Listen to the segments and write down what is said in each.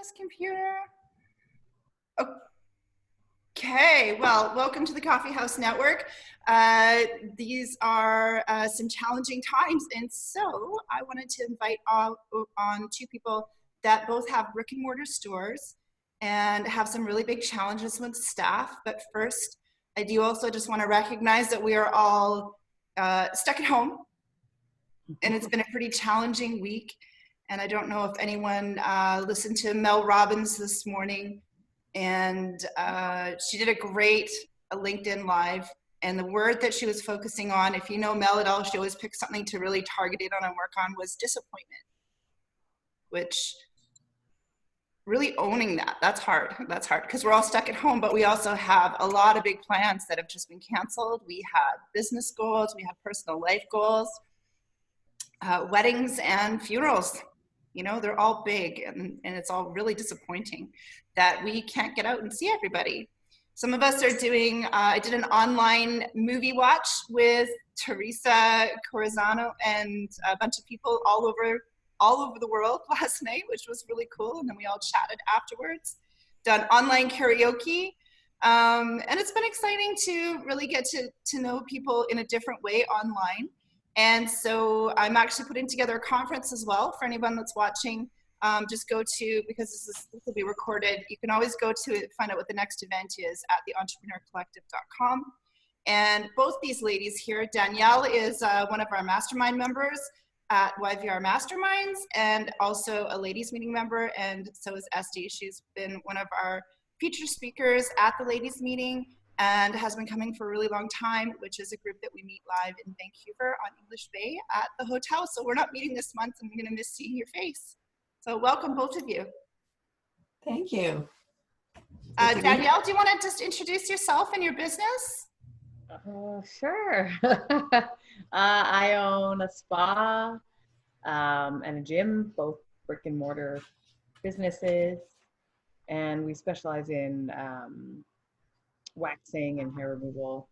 this computer. Okay, well, welcome to the Coffee House Network. These are some challenging times, and so I wanted to invite on two people that both have brick and mortar stores and have some really big challenges with staff. But first, I do also just want to recognize that we are all stuck at home, and it's been a pretty challenging week. And I don't know if anyone listened to Mel Robbins this morning, and she did a great LinkedIn Live. And the word that she was focusing on, if you know Mel at all, she always picks something to really target it on and work on, was disappointment, which really owning that's hard because we're all stuck at home, but we also have a lot of big plans that have just been canceled. We have business goals, we have personal life goals, weddings and funerals. You know, they're all big, and it's all really disappointing that we can't get out and see everybody. Some of us are doing, I did an online movie watch with Teresa Corazano and a bunch of people all over the world last night, which was really cool. And then we all chatted afterwards. Done online karaoke. And it's been exciting to really get to know people in a different way online. And so I'm actually putting together a conference as well for anyone that's watching. Just go to, because this will be recorded, you can always go to find out what the next event is at theentrepreneurcollective.com. And both these ladies here, Danielle is one of our mastermind members at YVR Masterminds, and also a ladies meeting member, and so is Esty. She's been one of our featured speakers at the ladies meeting and has been coming for a really long time, which is a group that we meet live in Vancouver on English Bay at the hotel. So we're not meeting this month, and I'm gonna miss seeing your face. So welcome, both of you. Thank you. Danielle, do you wanna just introduce yourself and your business? Sure. I own a spa and a gym, both brick and mortar businesses, and we specialize in waxing and hair removal.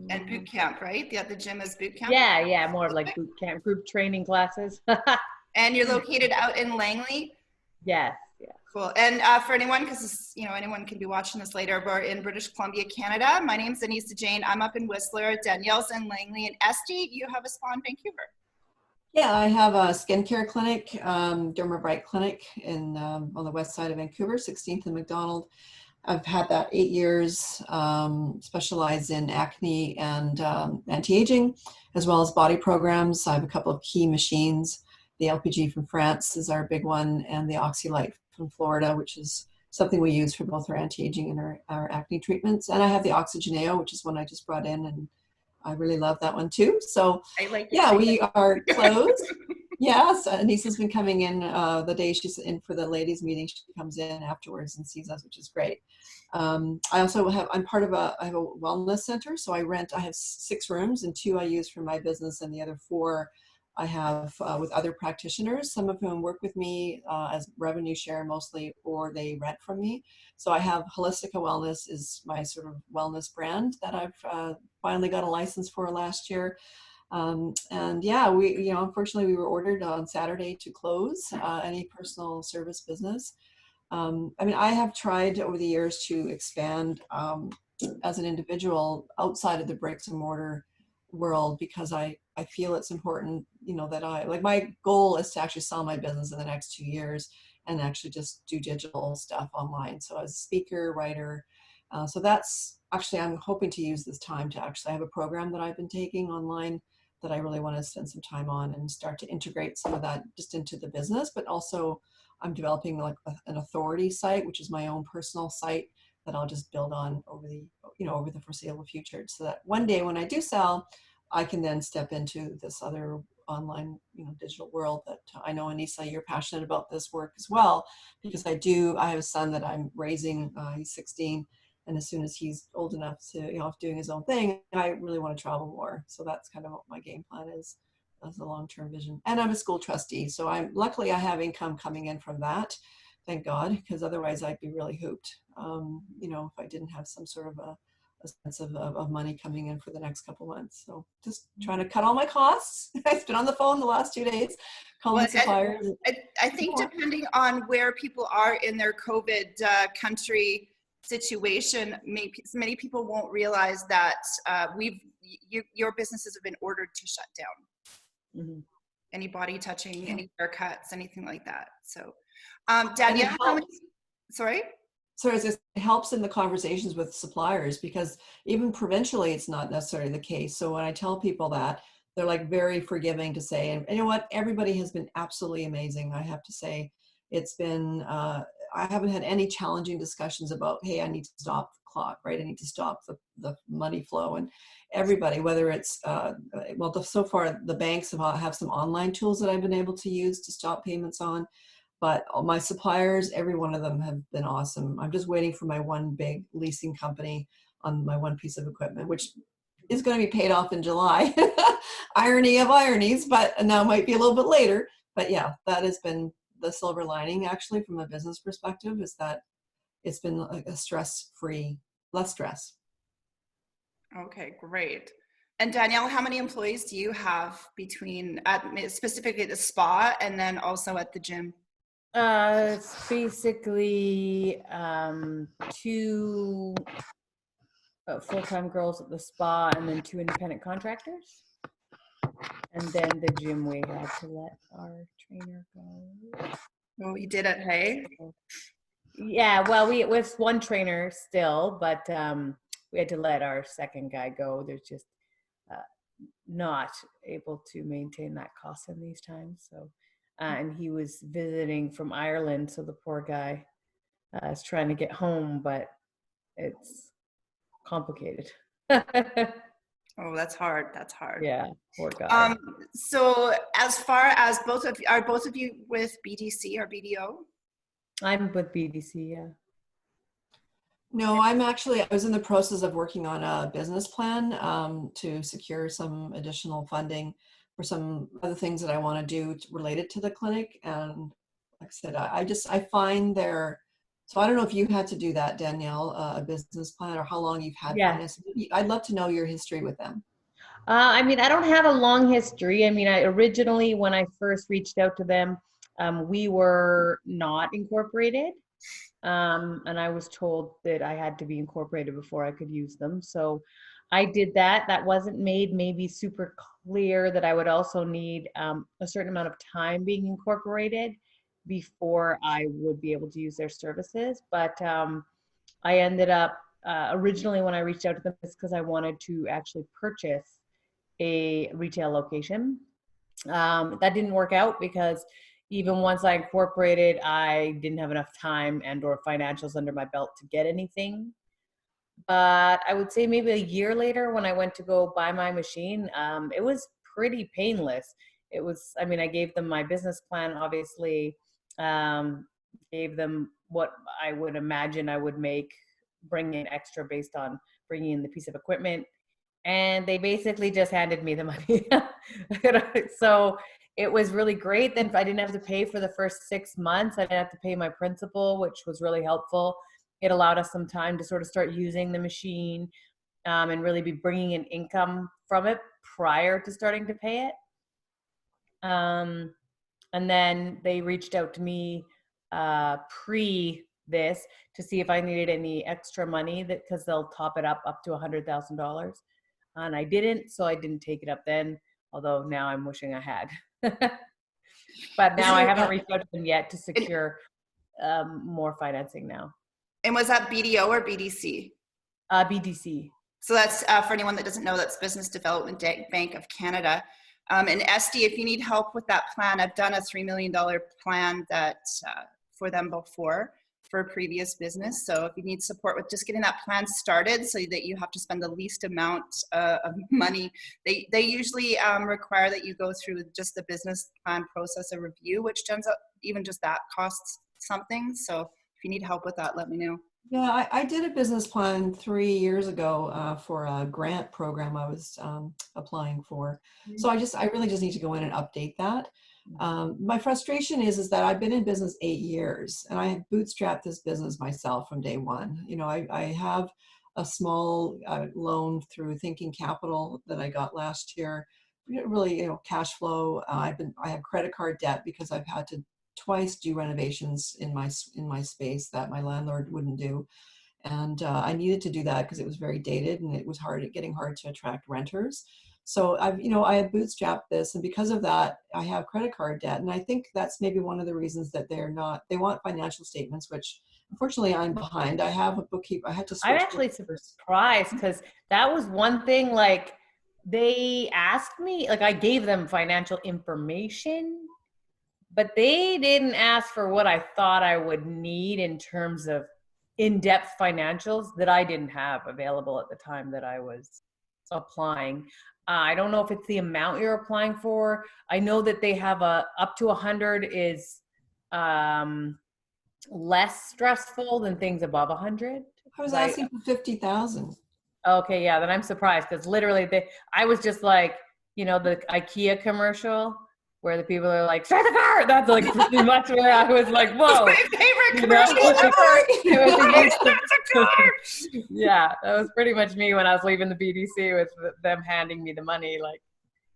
And boot camp, right? Yeah, the gym is boot camp. Yeah, more of like boot camp, group training classes. And you're located out in Langley? Yes. Yeah. Cool. And for anyone, because anyone can be watching this later, we're in British Columbia, Canada. My name's Anissa Jane. I'm up in Whistler. Danielle's in Langley. And Esty, you have a spa in Vancouver. Yeah, I have a skincare clinic, Dermabright Clinic on the west side of Vancouver, 16th and McDonald. I've had that 8 years, specialize in acne and anti-aging, as well as body programs. I have a couple of key machines. The LPG from France is our big one, and the Oxylite from Florida, which is something we use for both our anti-aging and our acne treatments. And I have the Oxygeneo, which is one I just brought in, and I really love that one too. So yeah, we are closed. Yes, Anissa's been coming in the day she's in for the ladies meeting. She comes in afterwards and sees us, which is great. I also have, I have a wellness center. So I have 6 rooms, and 2 I use for my business, and the other 4 I have with other practitioners, some of whom work with me as revenue share mostly, or they rent from me. So I have Holistica Wellness is my sort of wellness brand that I've finally got a license for last year. And yeah, we, unfortunately we were ordered on Saturday to close any personal service business. I mean, I have tried over the years to expand as an individual outside of the bricks and mortar world, because I feel it's important, that my goal is to actually sell my business in the next 2 years and actually just do digital stuff online. So as a speaker, writer, so that's actually, I'm hoping to use this time to actually have a program that I've been taking online that I really want to spend some time on and start to integrate some of that just into the business. But also I'm developing like an authority site, which is my own personal site that I'll just build on over the foreseeable future, so that one day when I do sell, I can then step into this other online, digital world that I know, Anissa, you're passionate about this work as well, because I have a son that I'm raising, he's 16. And as soon as he's old enough to, doing his own thing, I really want to travel more. So that's kind of what my game plan is as a long-term vision. And I'm a school trustee. So luckily I have income coming in from that. Thank God, because otherwise I'd be really hooped, if I didn't have some sort of sense of money coming in for the next couple months. So just trying to cut all my costs. I've been on the phone the last 2 days calling suppliers. I think depending on where people are in their COVID country situation, many people won't realize that your businesses have been ordered to shut down. Mhm. Any body touching, any haircuts, anything like that. So, Danielle, sorry? So it helps in the conversations with suppliers, because even provincially, it's not necessarily the case. So when I tell people that, they're like very forgiving to say, and you know what, everybody has been absolutely amazing. I have to say, it's been, I haven't had any challenging discussions about, hey, I need to stop the clock, right? I need to stop the money flow. And everybody, whether it's, so far the banks have some online tools that I've been able to use to stop payments on. But all my suppliers, every one of them have been awesome. I'm just waiting for my one big leasing company on my one piece of equipment, which is going to be paid off in July. Irony of ironies, but now might be a little bit later. But yeah, that has been the silver lining, actually, from a business perspective, is that it's been a stress-free, less stress. Okay, great. And Danielle, how many employees do you have between specifically the spa and then also at the gym? It's basically 2 full-time girls at the spa and then 2 independent contractors. And then the gym, we had to let our trainer go. Oh, you did it, hey? Yeah, well, we with one trainer still, but we had to let our second guy go. There's just not able to maintain that cost in these times. So, and he was visiting from Ireland, so the poor guy is trying to get home, but it's complicated. Oh, that's hard. That's hard. Yeah, poor guy. So as far as are both of you with BDC or BDO? I'm with BDC, yeah. No, I was in the process of working on a business plan to secure some additional funding for some other things that I want to do related to the clinic. And like I said, I find so I don't know if you had to do that, Danielle, a business plan, or how long you've had finance. I'd love to know your history with them. I mean, I don't have a long history. I mean, originally, when I first reached out to them, we were not incorporated. And I was told that I had to be incorporated before I could use them. So I did that. That wasn't made maybe super clear that I would also need a certain amount of time being incorporated before I would be able to use their services. But I ended up, originally when I reached out to them, it's because I wanted to actually purchase a retail location. That didn't work out because even once I incorporated, I didn't have enough time and or financials under my belt to get anything. But I would say maybe a year later when I went to go buy my machine, it was pretty painless. It was, I mean, I gave them my business plan, obviously, gave them what I would imagine I would make, bring in extra based on bringing in the piece of equipment. And they basically just handed me the money. So it was really great. Then I didn't have to pay for the first 6 months. I didn't have to pay my principal, which was really helpful. It allowed us some time to sort of start using the machine and really be bringing in income from it prior to starting to pay it. And then they reached out to me pre this to see if I needed any extra money, that because they'll top it up to $100,000. And I didn't, so I didn't take it up then, although now I'm wishing I had. But now I haven't reached out to them yet to secure more financing now. And was that BDO or BDC? BDC. So that's, for anyone that doesn't know, that's Business Development Bank of Canada. And Esty, if you need help with that plan, I've done a $3 million plan that for them before for a previous business. So if you need support with just getting that plan started so that you have to spend the least amount of money, they usually require that you go through just the business plan process of review, which turns out even just that costs something. So if you need help with that, let me know. Yeah, I did a business plan 3 years ago for a grant program I was applying for. So I really just need to go in and update that. My frustration is that I've been in business 8 years and I have bootstrapped this business myself from day one. You know, I have a small loan through Thinking Capital that I got last year. Really, cash flow. I have credit card debt because I've had to twice do renovations in my space that my landlord wouldn't do. And I needed to do that because it was very dated and it was getting hard to attract renters. So I have bootstrapped this, and because of that, I have credit card debt. And I think that's maybe one of the reasons that they want financial statements, which unfortunately I'm behind. I have a bookkeeper. I had to switch. I'm actually surprised because that was one thing, like they asked me, like I gave them financial information, but they didn't ask for what I thought I would need in terms of in-depth financials that I didn't have available at the time that I was applying. I don't know if it's the amount you're applying for. I know that they have up to 100 is less stressful than things above 100. I was asking for 50,000. Okay, yeah, then I'm surprised because literally I was just like, the IKEA commercial where the people are like, start the car. That's like pretty much where I was like, whoa. That's my favorite commercial. Yeah, that was pretty much me when I was leaving the BDC with them handing me the money. Like,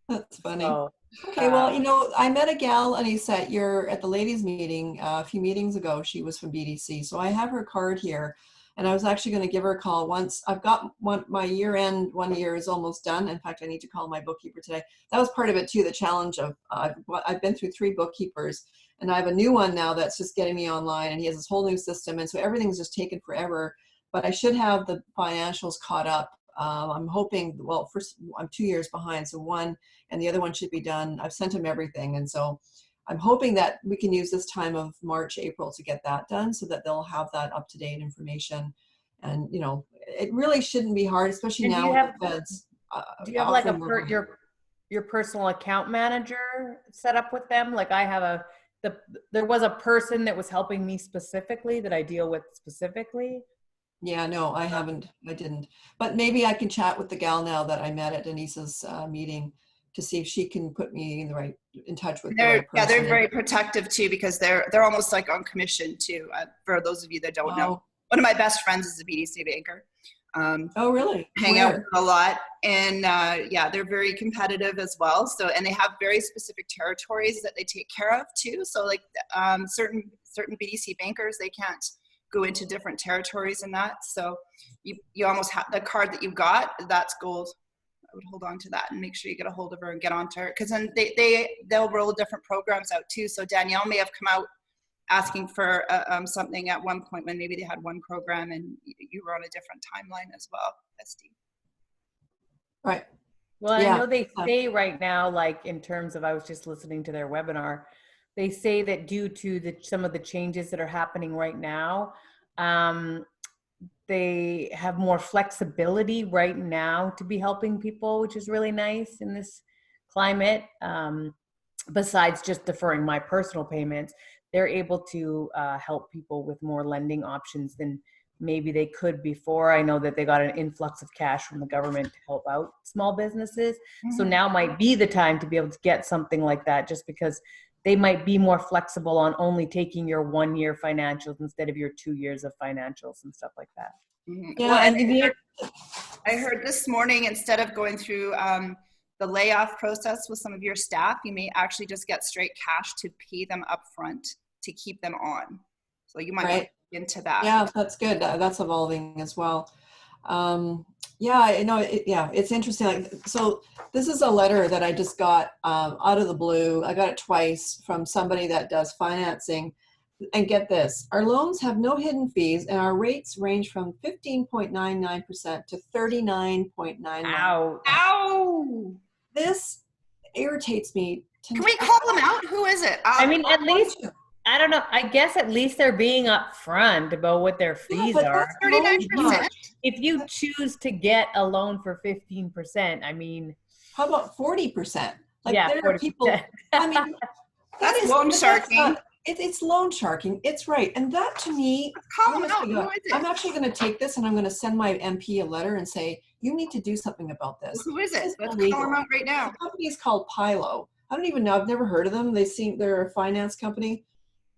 that's funny. So, okay, well, I met a gal, Anissa, at the ladies' meeting a few meetings ago. She was from BDC, so I have her card here. And I was actually going to give her a call once. I've got my year-end 1 year is almost done. In fact, I need to call my bookkeeper today. That was part of it too, the challenge of, I've been through 3 bookkeepers, and I have a new one now that's just getting me online, and he has this whole new system. And so everything's just taken forever, but I should have the financials caught up. I'm hoping, well, first I'm 2 years behind. So one, and the other one should be done. I've sent him everything. And so I'm hoping that we can use this time of March, April to get that done so that they'll have that up-to-date information. And, it really shouldn't be hard, especially now with the feds. Do you have like your personal account manager set up with them? Like I have there was a person that was helping me specifically that I deal with specifically. Yeah, no, I didn't. But maybe I can chat with the gal now that I met at Denise's meeting to see if she can put me in touch with the right person. Yeah, they're very protective too because they're almost like on commission too. For those of you that don't know, one of my best friends is a BDC banker. Oh, really? Hang out a lot, and they're very competitive as well. So, and they have very specific territories that they take care of too. So, like certain BDC bankers, they can't go into different territories and that. So, you almost have the card that you got. That's gold. I would hold on to that and make sure you get a hold of her and get onto her, because then they'll roll different programs out too. So Danielle may have come out asking for something at one point when maybe they had one program and you were on a different timeline as well, SD. Right. Well, yeah. I know they say right now, like in terms of, I was just listening to their webinar, they say that due to some of the changes that are happening right now, they have more flexibility right now to be helping people, which is really nice in this climate. Besides just deferring my personal payments, they're able to help people with more lending options than maybe they could before. I know that they got an influx of cash from the government to help out small businesses. Mm-hmm. So now might be the time to be able to get something like that, just because they might be more flexible on only taking your 1 year financials instead of your 2 years of financials and stuff like that. Mm-hmm. Yeah, well, and I heard this morning, instead of going through the layoff process with some of your staff, you may actually just get straight cash to pay them up front to keep them on. So you might look into that. Yeah, that's good. That's evolving as well. Yeah, I know. It's interesting. Like, so this is a letter that I just got out of the blue. I got it twice from somebody that does financing. And get this, our loans have no hidden fees and our rates range from 15.99% to 39.99%. Ow! This irritates me. Can we call them out? Who is it? I mean, at least, I don't know. I guess at least they're being upfront about what their fees are. 39%. If you choose to get a loan for 15%, I mean. How about 40%? Like, yeah, there 40%. Are people, I mean. That's loan sharking. It's loan sharking. It's right. And that to me, I'm actually going to take this and I'm going to send my MP a letter and say, you need to do something about this. Who is it? Let's call them out right now. The company is called Pilo. I don't even know. I've never heard of them. They're a finance company.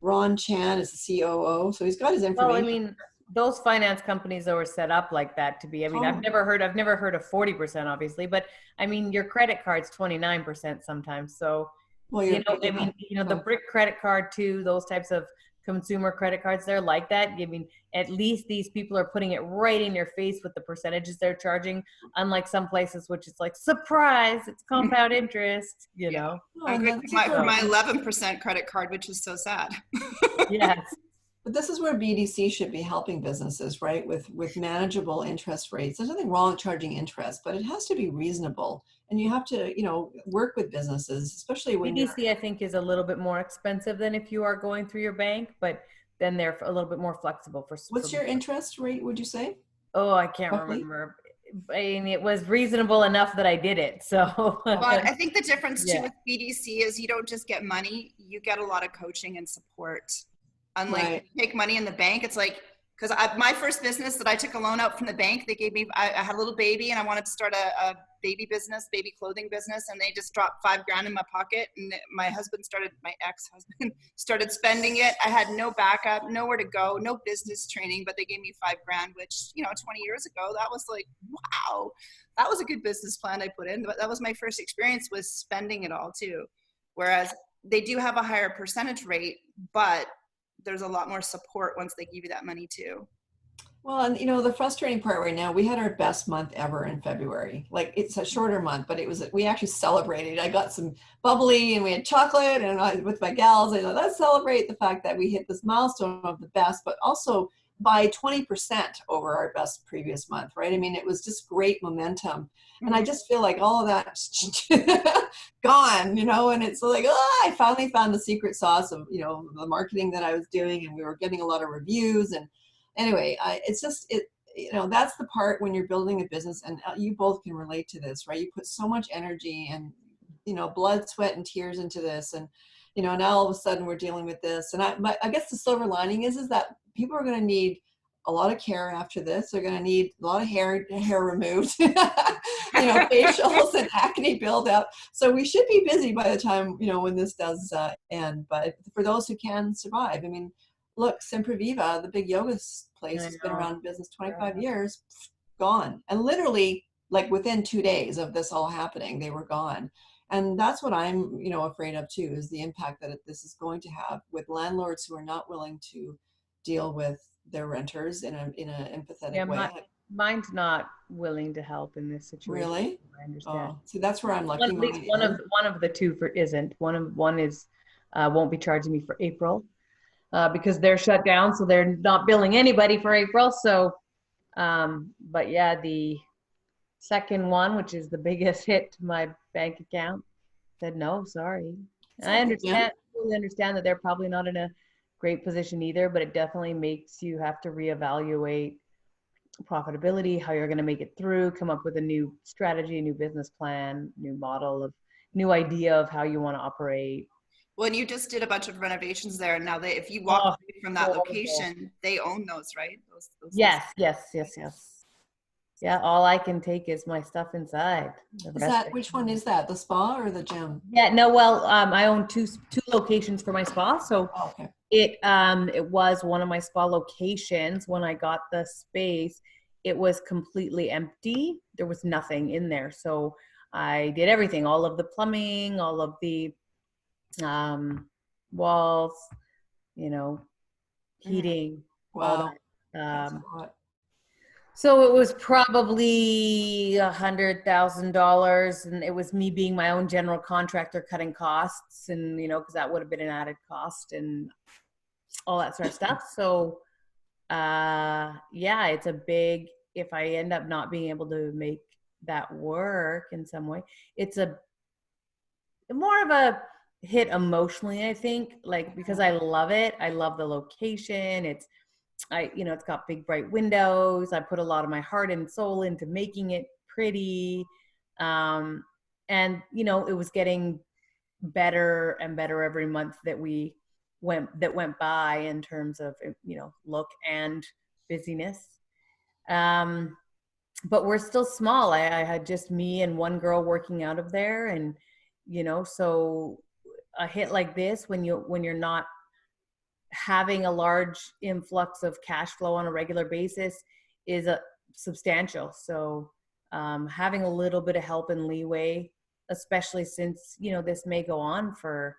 Ron Chan is the COO. So he's got his information. Well, I mean, those finance companies that were set up like that to be, I mean, I've never heard of 40%, obviously, but I mean, your credit card's 29% sometimes. So, Well, I mean, the brick credit card too, those types of consumer credit cards, they're like that. I mean, at least these people are putting it right in your face with the percentages they're charging, unlike some places, which is like, surprise, it's compound interest, you know? I'm good for my 11% credit card, which is so sad. Yes. But this is where BDC should be helping businesses, right? With manageable interest rates. There's nothing wrong with charging interest, but it has to be reasonable. And you have to, work with businesses, especially when BDC, I think, is a little bit more expensive than if you are going through your bank, but then they're a little bit more flexible for. What's your interest rate, would you say? Oh, I can't remember. I mean, it was reasonable enough that I did it. So well, I think the difference too with BDC is you don't just get money, you get a lot of coaching and support. Unlike you take money in the bank, it's like, because my first business that I took a loan out from the bank, they gave me, I had a little baby and I wanted to start a baby clothing business, and they just dropped $5,000 in my pocket, and my ex-husband started spending it. I had no backup, nowhere to go, no business training, but they gave me $5,000, which 20 years ago, that was like, wow, that was a good business plan I put in. But that was my first experience with spending it all too. Whereas they do have a higher percentage rate, but there's a lot more support once they give you that money too. Well, and the frustrating part right now, we had our best month ever in February. Like, it's a shorter month, but we actually celebrated. I got some bubbly and we had chocolate, and with my gals, let's celebrate the fact that we hit this milestone of the best, but also by 20% over our best previous month, right? I mean, it was just great momentum. And I just feel like all of that's gone, and it's like, I finally found the secret sauce of, the marketing that I was doing, and we were getting a lot of reviews. And anyway, it's just, that's the part when you're building a business, and you both can relate to this, right? You put so much energy and, blood, sweat, and tears into this. And, now all of a sudden we're dealing with this. And I guess the silver lining is that people are going to need a lot of care after this. They're going to need a lot of hair removed, facials and acne buildup. So we should be busy by the time, when this does end. But for those who can survive, I mean, look, Semperviva, the big yoga place, has been around in business 25 years, gone. And literally, like within 2 days of this all happening, they were gone. And that's what I'm, afraid of too, is the impact that this is going to have with landlords who are not willing to deal with their renters in an empathetic way. Mine's not willing to help in this situation. Really? I understand. Oh, so that's where I'm lucky. At least one of the two isn't. One is won't be charging me for April because they're shut down, so they're not billing anybody for April. So, but yeah, the second one, which is the biggest hit to my bank account, said no, sorry. And I totally understand that they're probably not in a great position either, but it definitely makes you have to reevaluate profitability, how you're going to make it through, come up with a new strategy, a new business plan, new idea of how you want to operate. Well, and you just did a bunch of renovations there, and now if you walk away from that location, they own those, right? Those yes. Yeah, all I can take is my stuff inside. Which one is that? The spa or the gym? Yeah, no, well, I own two locations for my spa. So it was one of my spa locations. When I got the space, it was completely empty. There was nothing in there. So I did everything, all of the plumbing, all of the walls, heating. Wow. So it was probably $100,000, and it was me being my own general contractor, cutting costs, and because that would have been an added cost and all that sort of stuff. So yeah, it's a big, if I end up not being able to make that work in some way, it's a more of a hit emotionally, I think, like, because I love it. I love the location. It's got big bright windows. I put a lot of my heart and soul into making it pretty. And, it was getting better and better every month that went by in terms of, look and busyness. But we're still small. I had just me and one girl working out of there. And, so a hit like this, when you're not having a large influx of cash flow on a regular basis is a substantial. So having a little bit of help and leeway, especially since, you know, this may go on for,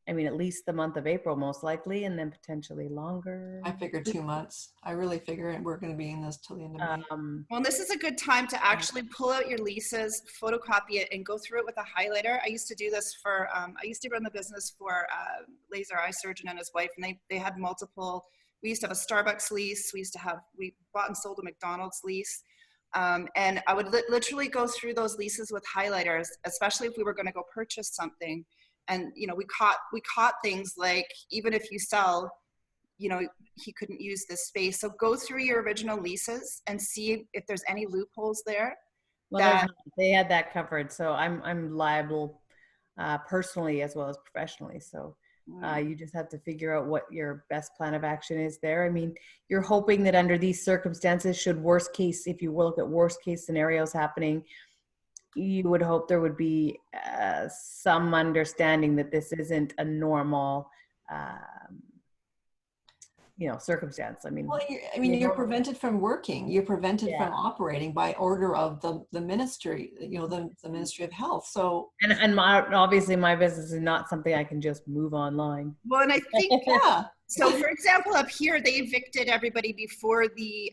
I mean, at least the month of April, most likely, and then potentially longer. I figure 2 months. I really figure we're going to be in this till the end of May. Well, this is a good time to actually pull out your leases, photocopy it, and go through it with a highlighter. I used to do this for, I used to run the business for a laser eye surgeon and his wife, and they had multiple, we used to have a Starbucks lease, we bought and sold a McDonald's lease. And I would literally go through those leases with highlighters, especially if we were going to go purchase something. And, you know, we caught things like, even if you sell, you know, he couldn't use this space. So go through your original leases and see if there's any loopholes there. Well, they had that covered. So I'm liable personally as well as professionally. So you just have to figure out what your best plan of action is there. I mean, you're hoping that under these circumstances, should worst case, if you look at worst case scenarios happening, you would hope there would be some understanding that this isn't a normal, you know, circumstance. I mean, well, you're prevented from working. You're prevented from operating by order of the ministry, you know, the Ministry of Health. So, and obviously my business is not something I can just move online. Well, and I think, so for example, up here, they evicted everybody before the,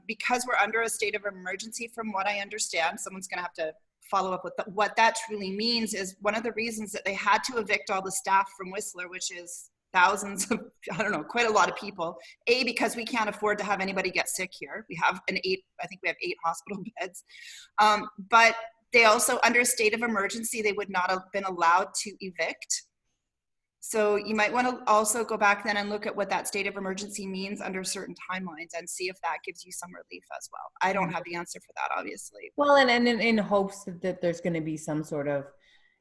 because we're under a state of emergency, from what I understand. Someone's going to have to follow up with what that truly means. Is one of the reasons that they had to evict all the staff from Whistler, which is thousands of, I don't know, quite a lot of people. Because we can't afford to have anybody get sick here. We have I think we have 8 hospital beds. But they also, under a state of emergency, they would not have been allowed to evict. So you might want to also go back then and look at what that state of emergency means under certain timelines and see if that gives you some relief as well. I don't have the answer for that, obviously. Well, and in hopes that there's going to be some sort of,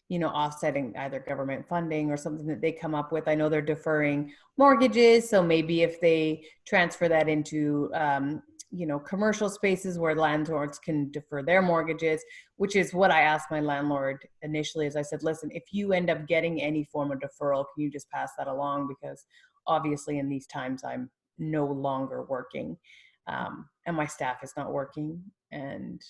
you know, offsetting either government funding or something that they come up with. I know they're deferring mortgages. So maybe if they transfer that into, you know, commercial spaces where landlords can defer their mortgages, which is what I asked my landlord initially. As I said, listen, if you end up getting any form of deferral, can you just pass that along? Because obviously in these times I'm no longer working, and my staff is not working. And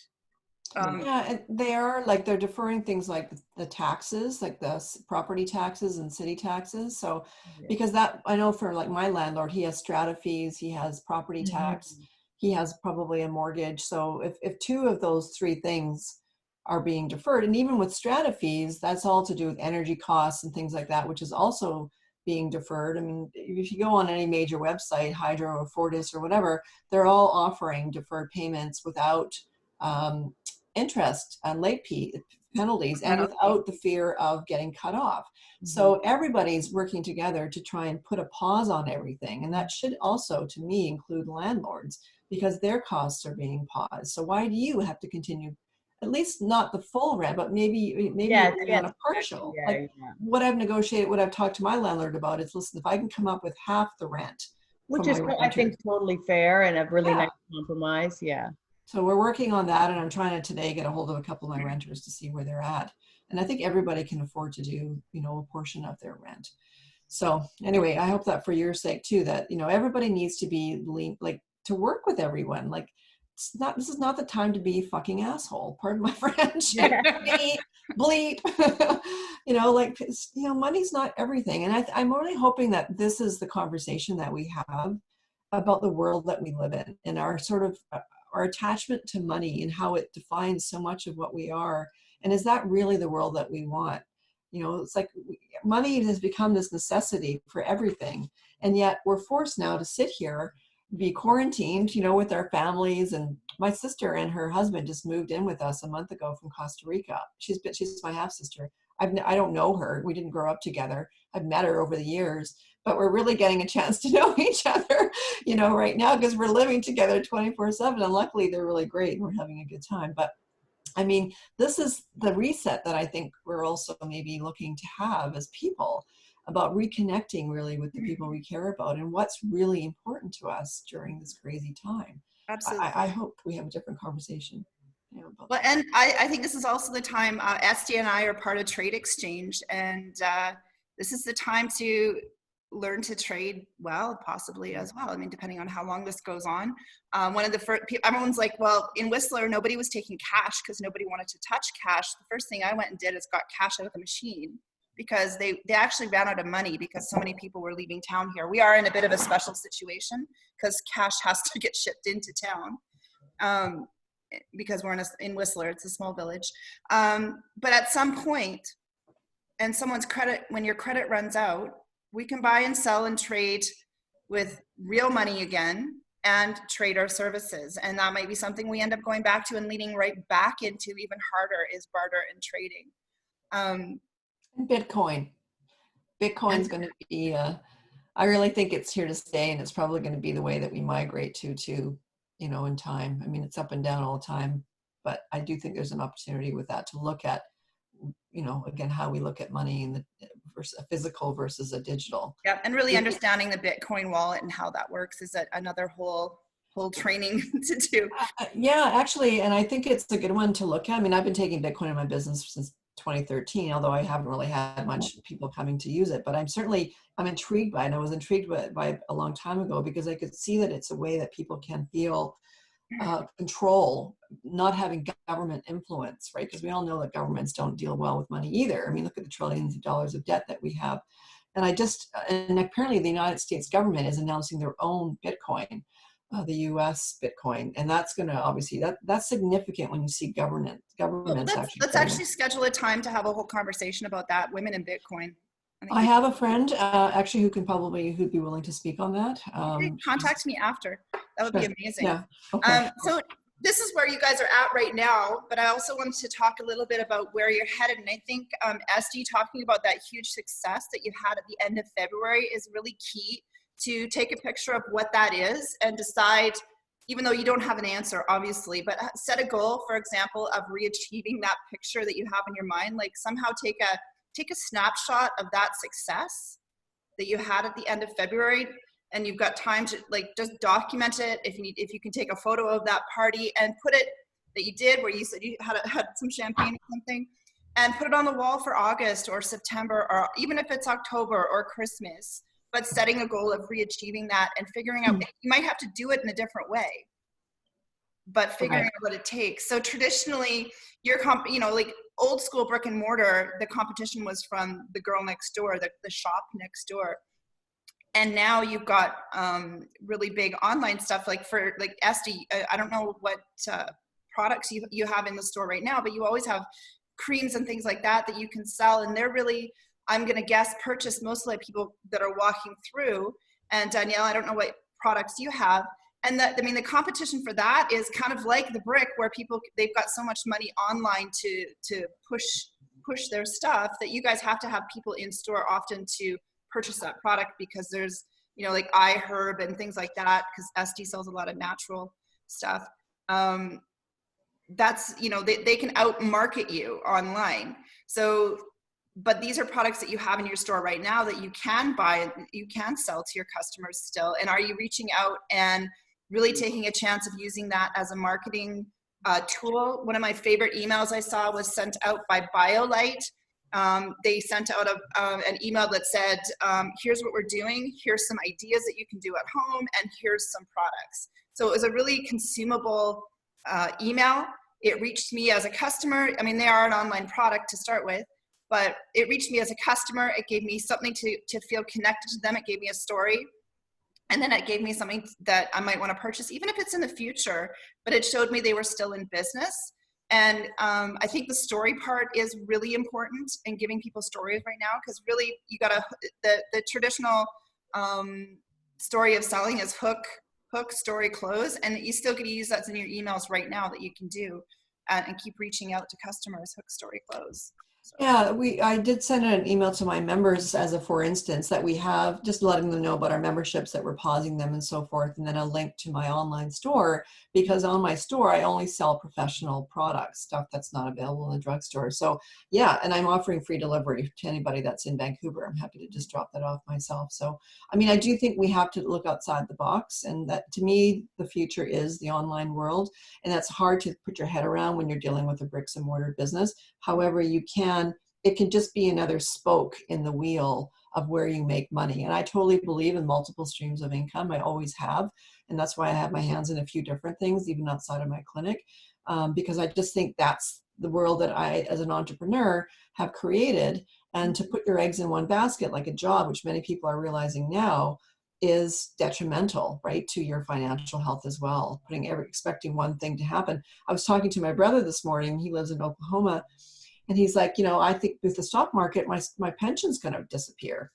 and they are, like, they're deferring things like the taxes, like the property taxes and city taxes. So because that, I know for like my landlord, he has strata fees, he has property tax, he has probably a mortgage. So if 2 of those 3 things are being deferred, and even with strata fees, that's all to do with energy costs and things like that, which is also being deferred. I mean, if you go on any major website, Hydro or Fortis or whatever, they're all offering deferred payments without interest and late penalties, and without the fear of getting cut off. So everybody's working together to try and put a pause on everything. And that should also, to me, include landlords, because their costs are being paused. So why do you have to continue, at least not the full rent, but maybe on a partial? What I've negotiated, what I've talked to my landlord about is, listen, if I can come up with half the rent, which is, I think, totally fair and a really nice compromise. So we're working on that, and I'm trying to today get a hold of a couple of my renters to see where they're at. And I think everybody can afford to do, you know, a portion of their rent. So anyway, I hope that for your sake too, that, you know, everybody needs to be like to work with everyone. Like, this is not the time to be fucking asshole. Pardon my French. Bleep. You know, like, you know, money's not everything. And I'm really hoping that this is the conversation that we have about the world that we live in, and our sort of our attachment to money and how it defines so much of what we are. And is that really the world that we want? You know, it's like money has become this necessity for everything. And yet we're forced now to sit here, be quarantined, you know, with our families. And my sister and her husband just moved in with us a month ago from Costa Rica. She's my half sister. I don't know her. We didn't grow up together. I've met her over the years, but we're really getting a chance to know each other, you know, right now, because we're living together 24/7. And luckily they're really great and we're having a good time. But I mean, this is the reset that I think we're also maybe looking to have as people, about reconnecting really with the people we care about and what's really important to us during this crazy time. Absolutely. I hope we have a different conversation. Well, and I think this is also the time, Esty and I are part of Trade Exchange, and this is the time to learn to trade well, possibly as well. I mean, depending on how long this goes on. One of the first, everyone's like, well, in Whistler, nobody was taking cash because nobody wanted to touch cash. The first thing I went and did is got cash out of the machine because they actually ran out of money because so many people were leaving town here. We are in a bit of a special situation because cash has to get shipped into town because we're in Whistler, it's a small village. But at some point, and someone's credit, when your credit runs out, we can buy and sell and trade with real money again and trade our services. And that might be something we end up going back to and leading right back into even harder is barter and trading. Bitcoin's going to be, I really think it's here to stay, and it's probably going to be the way that we migrate to, in time. I mean, it's up and down all the time, but I do think there's an opportunity with that to look at, again, how we look at money in the versus a physical versus a digital. Yeah, and really understanding the Bitcoin wallet and how that works is another whole training to do. Yeah, actually, and I think it's a good one to look at. I mean, I've been taking Bitcoin in my business since 2013, although I haven't really had much people coming to use it, but I'm intrigued by it. And I was intrigued by it a long time ago because I could see that it's a way that people can feel control, not having government influence, right? Because we all know that governments don't deal well with money either. I mean, look at the trillions of dollars of debt that we have. And and apparently the United States government is announcing their own Bitcoin, the US Bitcoin. And that's going to obviously, that's significant when you see governments let's actually schedule a time to have a whole conversation about that, women in Bitcoin. I have a friend actually who'd be willing to speak on that. Contact me after. That would be amazing. Yeah. Okay. So this is where you guys are at right now, but I also wanted to talk a little bit about where you're headed. And I think Esty talking about that huge success that you had at the end of February is really key to take a picture of what that is and decide, even though you don't have an answer, obviously, but set a goal, for example, of re-achieving that picture that you have in your mind. Like somehow take a snapshot of that success that you had at the end of February, and you've got time to just document it. If you can take a photo of that party and put it that you did, where you said you had some champagne or something, and put it on the wall for August or September, or even if it's October or Christmas, but setting a goal of re-achieving that and figuring out, you might have to do it in a different way, but figuring out what it takes. So traditionally, old school brick and mortar, the competition was from the girl next door, the shop next door. And now you've got really big online stuff, like Esty, I don't know what products you have in the store right now, but you always have creams and things like that you can sell. And they're really, I'm going to guess, purchased mostly by people that are walking through. And Danielle, I don't know what products you have. And the competition for that is kind of like the brick, where they've got so much money online to push their stuff that you guys have to have people in store often to purchase that product, because there's, like iHerb and things like that, because Esty sells a lot of natural stuff. That's, they can out market you online. So, but these are products that you have in your store right now that you can buy, you can sell to your customers still. And are you reaching out and really taking a chance of using that as a marketing tool? One of my favorite emails I saw was sent out by BioLite. They sent out an email that said, here's what we're doing, here's some ideas that you can do at home, and here's some products. So it was a really consumable email. It reached me as a customer. I mean, they are an online product to start with, but it reached me as a customer. It gave me something to feel connected to them. It gave me a story. And then it gave me something that I might want to purchase, even if it's in the future, but it showed me they were still in business. And I think the story part is really important in giving people stories right now, because really you got the traditional story of selling is hook, story, close, and you still get to use that in your emails right now that you can do and keep reaching out to customers, hook, story, close. So. Yeah, I did send an email to my members as a for instance that we have, just letting them know about our memberships, that we're pausing them and so forth, and then a link to my online store, because on my store I only sell professional products, stuff that's not available in the drugstore. So yeah, and I'm offering free delivery to anybody that's in Vancouver. I'm happy to just drop that off myself. So I mean, I do think we have to look outside the box, and that to me the future is the online world, and that's hard to put your head around when you're dealing with a bricks and mortar business. However, it can just be another spoke in the wheel of where you make money. And I totally believe in multiple streams of income. I always have. And that's why I have my hands in a few different things, even outside of my clinic, because I just think that's the world that I, as an entrepreneur, have created. And to put your eggs in one basket, like a job, which many people are realizing now, is detrimental, right, to your financial health as well. Expecting one thing to happen. I was talking to my brother this morning. He lives in Oklahoma, and he's like, I think with the stock market, my pension's going to disappear.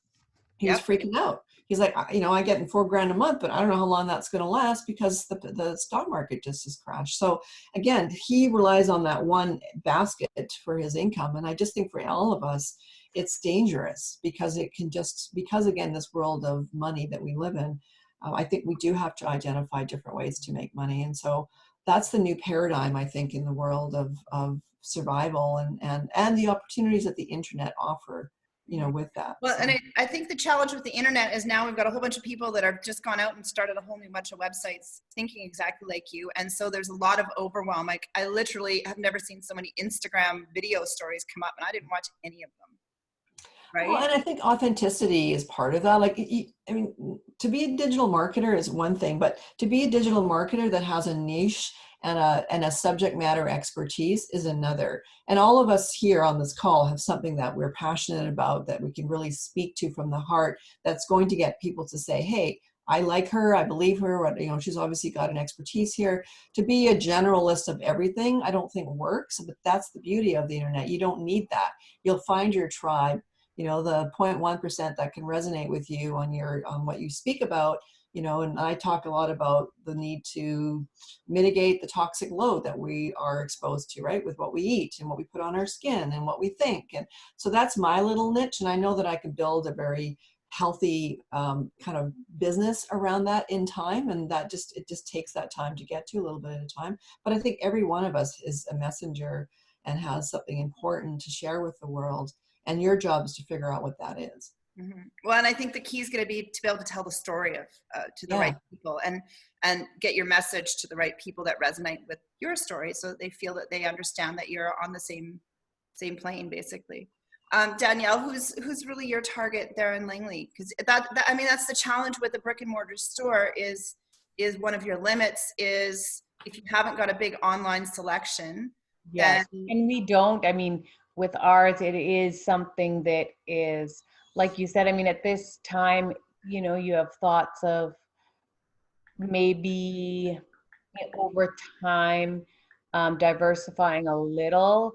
He was freaking out. He's like, I get in $4,000 a month, but I don't know how long that's going to last because the stock market just has crashed. So again, he relies on that one basket for his income. And I just think for all of us, it's dangerous because again, this world of money that we live in, I think we do have to identify different ways to make money. And so that's the new paradigm, I think, in the world of survival and the opportunities that the internet offer, with that. Well, so. And I think the challenge with the internet is now we've got a whole bunch of people that have just gone out and started a whole new bunch of websites thinking exactly like you. And so there's a lot of overwhelm. Like I literally have never seen so many Instagram video stories come up, and I didn't watch any of them. Right. Well, and I think authenticity is part of that. Like, to be a digital marketer is one thing, but to be a digital marketer that has a niche and a subject matter expertise is another. And all of us here on this call have something that we're passionate about that we can really speak to from the heart. That's going to get people to say, "Hey, I like her. I believe her. She's obviously got an expertise here." To be a generalist of everything, I don't think works. But that's the beauty of the internet. You don't need that. You'll find your tribe. The 0.1% that can resonate with you on what you speak about, and I talk a lot about the need to mitigate the toxic load that we are exposed to, right? With what we eat and what we put on our skin and what we think. And so that's my little niche. And I know that I can build a very healthy kind of business around that in time. And it just takes that time to get to, a little bit at a time. But I think every one of us is a messenger and has something important to share with the world. And your job is to figure out what that is. Mm-hmm. Well, and I think the key is going to be to be able to tell the story to the right people and get your message to the right people that resonate with your story, so that they feel that they understand that you're on the same plane, basically. Danielle, who's really your target there in Langley? Because that's the challenge with a brick and mortar store is one of your limits is if you haven't got a big online selection. Yes, and we don't. With ours, it is something that is, like you said, at this time, you have thoughts of maybe over time diversifying a little,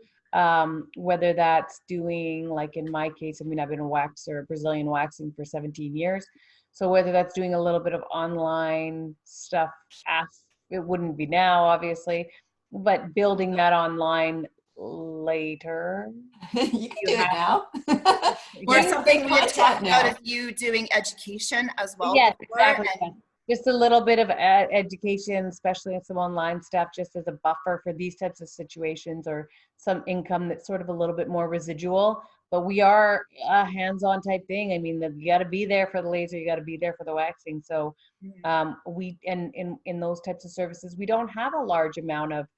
whether that's doing, like in my case, I've been a waxer, Brazilian waxing for 17 years. So whether that's doing a little bit of online stuff, it wouldn't be now, obviously, but building that online later. You can do it now. Or something we had talked about is you doing education as well. Yes, exactly. Just a little bit of education, especially in some online stuff, just as a buffer for these types of situations, or some income that's sort of a little bit more residual. But we are a hands-on type thing. You got to be there for the laser, you got to be there for the waxing. So we in those types of services, we don't have a large amount of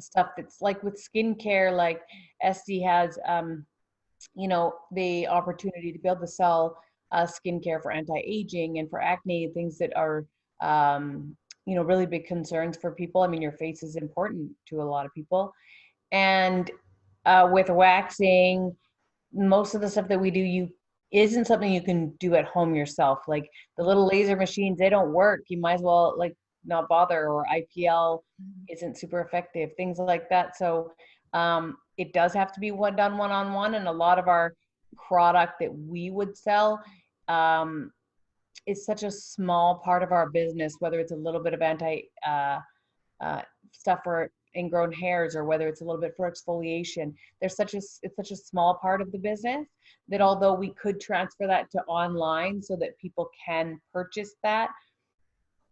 stuff that's like with skincare, like Esty has, the opportunity to be able to sell skincare for anti-aging and for acne, things that are, really big concerns for people. Your face is important to a lot of people. And with waxing, most of the stuff that we do, isn't something you can do at home yourself. Like the little laser machines, they don't work. You might as well not bother, or IPL isn't super effective, things like that. So it does have to be done one-on-one, and a lot of our product that we would sell is such a small part of our business, whether it's a little bit of stuff for ingrown hairs, or whether it's a little bit for exfoliation. It's such a small part of the business that although we could transfer that to online so that people can purchase that,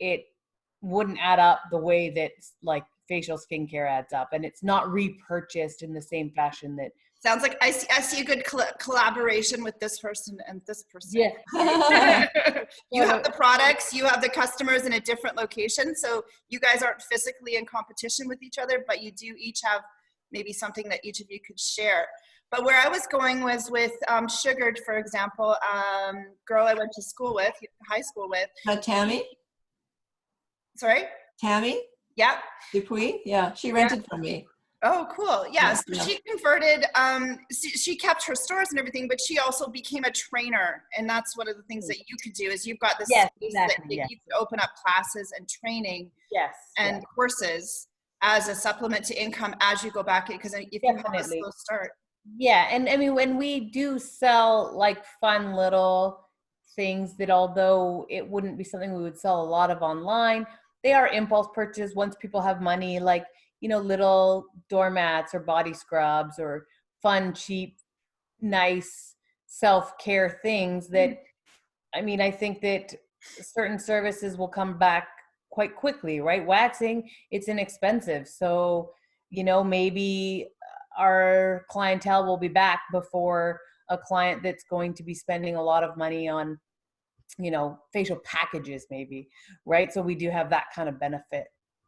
it wouldn't add up the way that like facial skincare adds up, and it's not repurchased in the same fashion. That sounds like I see a good collaboration with this person and this person. Yeah. You have the products, you have the customers in a different location, so you guys aren't physically in competition with each other, but you do each have maybe something that each of you could share. But where I was going was with Sugared, for example, girl I went to school with, high school with. Tammy? Sorry? Tammy Yeah. Dupuis? Yeah, she Yeah. rented from me. Oh, cool. Yeah. So Yeah. she converted, she kept her stores and everything, but she also became a trainer. And that's one of the things that you could do is you've got this Yes, space exactly, that yes. you could open up classes and training Yes. and courses as a supplement to income as you go back. Because if you have a slow start. Yeah. And I mean, when we do sell like fun little things that although it wouldn't be something we would sell a lot of online, they are impulse purchases once people have money, like, you know, little doormats or body scrubs or fun, cheap, nice self-care things that, I mean, I think that certain services will come back quite quickly, right? Waxing, it's inexpensive. So, you know, maybe our clientele will be back before a client that's going to be spending a lot of money on, you know, facial packages maybe, right? So we do have that kind of benefit.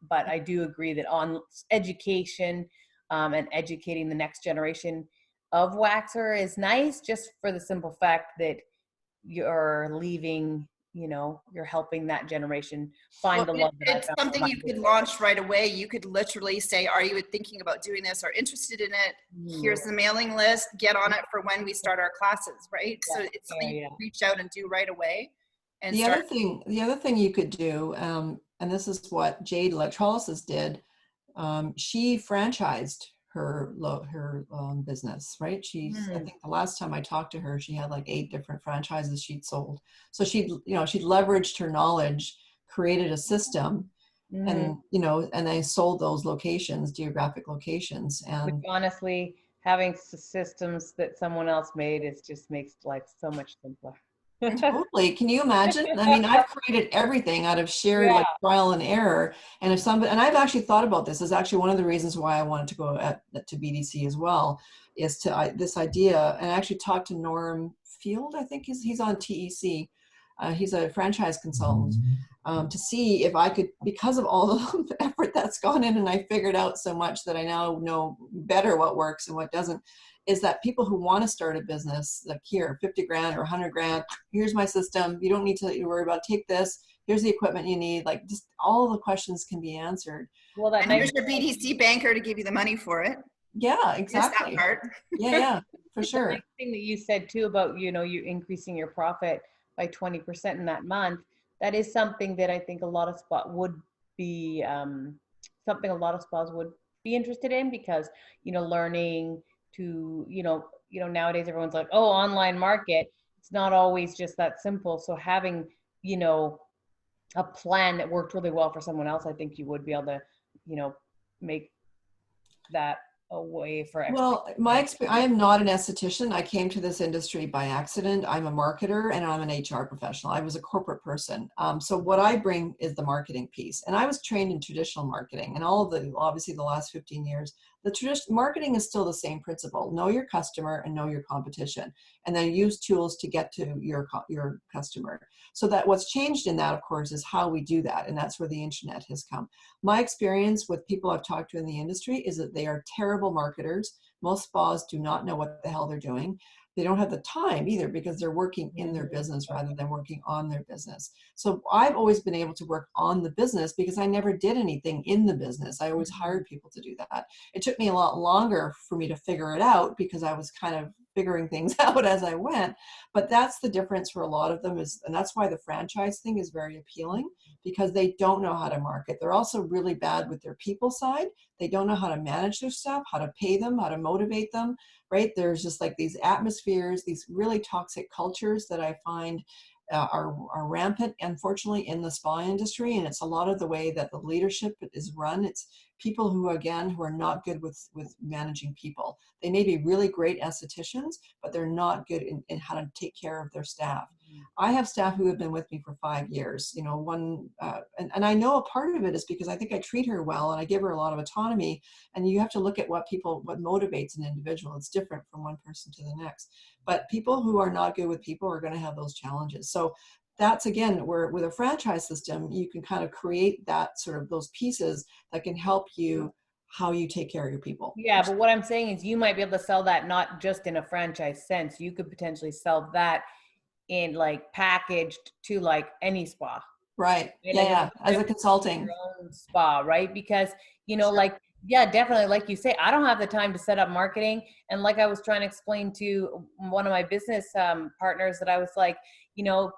But I do agree that on education and educating the next generation of waxer is nice, just for the simple fact that you're leaving, you know, you're helping that generation find the love that I It's found. something you could launch right away. You could literally say, are you thinking about doing this or interested in it? Here's the mailing list, get on it for when we start our classes, right? So it's something you can reach out and do right away. And the other thing you could do, and this is what Jade Electrolysis did, she franchised her business, right? I think the last time I talked to her, she had like 8 different franchises she'd sold. So she'd leveraged her knowledge, created a system, and and they sold those locations, geographic locations. And which honestly, having systems that someone else made just makes life so much simpler. Totally. Can you imagine? I mean, I've created everything out of sheer like trial and error. And if somebody, and I've actually thought about this, is actually one of the reasons why I wanted to go to BDC as well, is to this idea. And I actually talked to Norm Field, I think he's on TEC. He's a franchise consultant, to see if I could, because of all the effort that's gone in, and I figured out so much that I now know better what works and what doesn't, is that people who want to start a business, like here, 50 grand or 100 grand, here's my system. You don't need to worry about, take this. Here's the equipment you need. Like, just all the questions can be answered. Well, and here's your BDC banker to give you the money for it. Yeah, exactly. That part. Yeah, for sure. The next thing that you said too about, you know, you increasing your profit by 20% in that month, that is something that I think a lot of spas would be interested in, because, you know, learning to, you know, nowadays everyone's like, oh, online market. It's not always just that simple. So having, you know, a plan that worked really well for someone else, I think you would be able to, you know, make that a way for Well, my experience, I am not an esthetician. I came to this industry by accident. I'm a marketer and I'm an HR professional. I was a corporate person. So what I bring is the marketing piece. And I was trained in traditional marketing, and obviously the last 15 years, the traditional marketing is still the same principle. Know your customer and know your competition, and then use tools to get to your customer. So that what's changed in that, of course, is how we do that. And that's where the internet has come. My experience with people I've talked to in the industry is that they are terrible marketers. Most spas do not know what the hell they're doing. They don't have the time either, because they're working in their business rather than working on their business. So I've always been able to work on the business because I never did anything in the business. I always hired people to do that. It took me a lot longer for me to figure it out because I was kind of figuring things out as I went. But that's the difference for a lot of them, and that's why the franchise thing is very appealing, because they don't know how to market. They're also really bad with their people side. They don't know how to manage their staff, how to pay them, how to motivate them, right? There's just like these atmospheres, these really toxic cultures that I find are rampant, unfortunately, in the spa industry. And it's a lot of the way that the leadership is run. It's people who are not good with managing people. They may be really great estheticians, but they're not good in how to take care of their staff. I have staff who have been with me for 5 years, you know, and I know a part of it is because I think I treat her well and I give her a lot of autonomy. And you have to look at what motivates an individual. It's different from one person to the next. But people who are not good with people are going to have those challenges. So that's, again, where with a franchise system, you can kind of create that sort of those pieces that can help you how you take care of your people. Yeah, but what I'm saying is you might be able to sell that not just in a franchise sense. You could potentially sell that in like packaged to like any spa. Right. Right? Yeah, Like yeah. As a your consulting. own spa, right? Because, like, yeah, definitely. Like you say, I don't have the time to set up marketing. And like I was trying to explain to one of my business partners that I was like,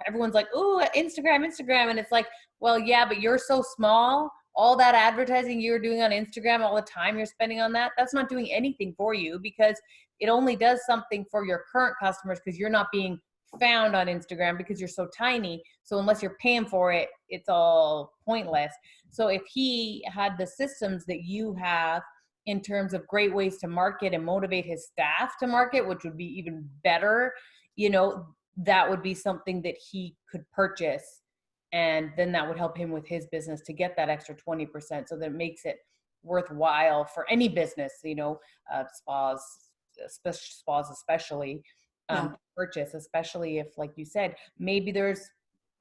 everyone's like, oh, Instagram. And it's like, well, yeah, but you're so small. All that advertising you're doing on Instagram, all the time you're spending on that, that's not doing anything for you, because it only does something for your current customers because you're not being found on Instagram because you're so tiny. So unless you're paying for it, it's all pointless. So if he had the systems that you have in terms of great ways to market and motivate his staff to market, which would be even better, that would be something that he could purchase. And then that would help him with his business to get that extra 20%. So that it makes it worthwhile for any business, spas especially, purchase, especially if, like you said, maybe there's,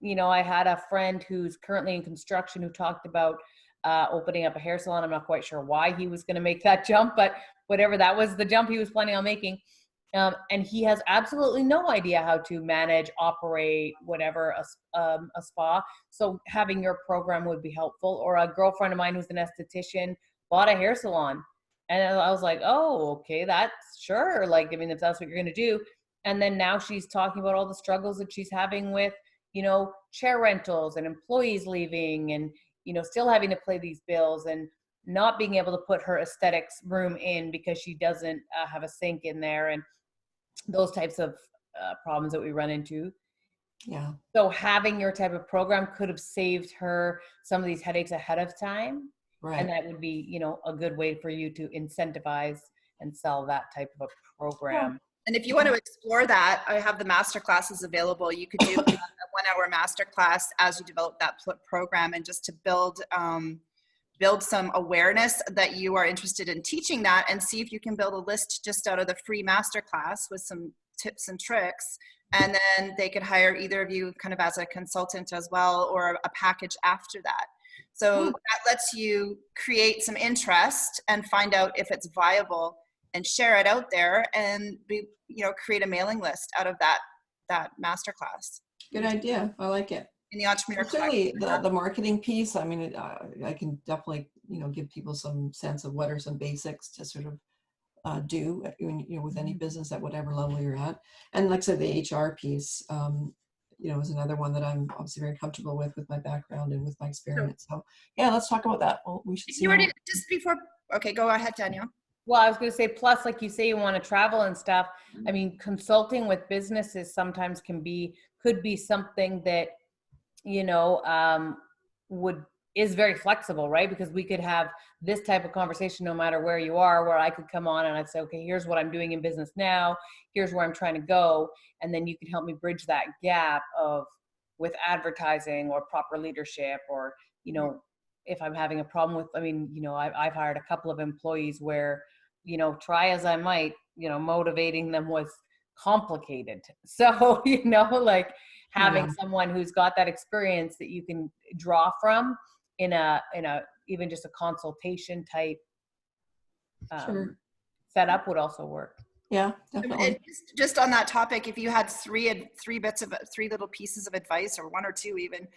I had a friend who's currently in construction who talked about opening up a hair salon. I'm not quite sure why he was going to make that jump, but whatever, that was the jump he was planning on making. And he has absolutely no idea how to manage, operate, whatever, a spa. So having your program would be helpful. Or a girlfriend of mine who's an esthetician bought a hair salon. And I was like, oh, okay, that's sure. Like, I mean, if that's what you're going to do. And then now she's talking about all the struggles that she's having with, chair rentals and employees leaving and, still having to pay these bills and not being able to put her aesthetics room in because she doesn't have a sink in there, and those types of problems that we run into. Yeah. So having your type of program could have saved her some of these headaches ahead of time. Right. And that would be, a good way for you to incentivize and sell that type of a program. Yeah. And if you want to explore that, I have the master classes available. You could do a 1-hour master class as you develop that program, and just to build some awareness that you are interested in teaching that, and see if you can build a list just out of the free master class with some tips and tricks. And then they could hire either of you kind of as a consultant as well, or a package after that. So that lets you create some interest and find out if it's viable, and share it out there, and create a mailing list out of that masterclass. Good idea. I like it. In the entrepreneur certainly the marketing piece. I mean, I can definitely give people some sense of what are some basics to sort of do with any business at whatever level you're at. And like I said, the HR piece, is another one that I'm obviously very comfortable with my background and with my experience. So yeah, let's talk about that. Well, we should see. You already just before. Okay, go ahead, Danielle. Well, I was going to say, plus, like you say, you want to travel and stuff. I mean, consulting with businesses sometimes could be something that, is very flexible, right? Because we could have this type of conversation no matter where you are, where I could come on and I'd say, okay, here's what I'm doing in business now. Here's where I'm trying to go. And then you can help me bridge that gap with advertising or proper leadership, or, if I'm having a problem with, I've hired a couple of employees where, try as I might, motivating them was complicated. So, like having someone who's got that experience that you can draw from in a even just a consultation type setup would also work. Yeah, definitely. And just on that topic, if you had three little pieces of advice, or one or two even,